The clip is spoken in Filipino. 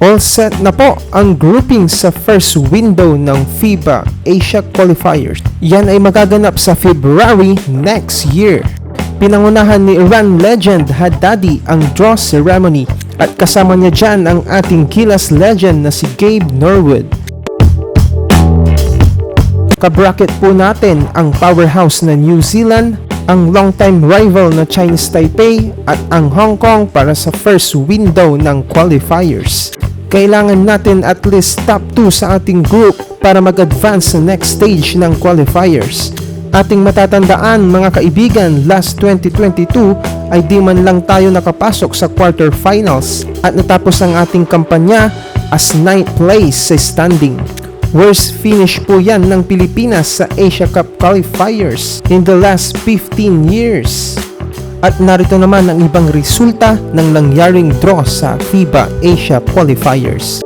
All set na po ang grouping sa first window ng FIBA Asia Qualifiers. Yan ay magaganap sa February next year. Pinangunahan ni Iran legend Haddadi ang draw ceremony at kasama niya dyan ang ating Gilas legend na si Gabe Norwood. Kabracket po natin ang powerhouse na New Zealand, ang long-time rival na Chinese Taipei at ang Hong Kong para sa first window ng qualifiers. Kailangan natin at least top 2 sa ating group para mag-advance sa next stage ng qualifiers. Ating matatandaan mga kaibigan, last 2022 ay di man lang tayo nakapasok sa quarterfinals at natapos ang ating kampanya as 9th place sa standing. Worst finish po yan ng Pilipinas sa Asia Cup qualifiers in the last 15 years. At narito naman ang ibang resulta ng nangyaring draw sa FIBA Asia Qualifiers.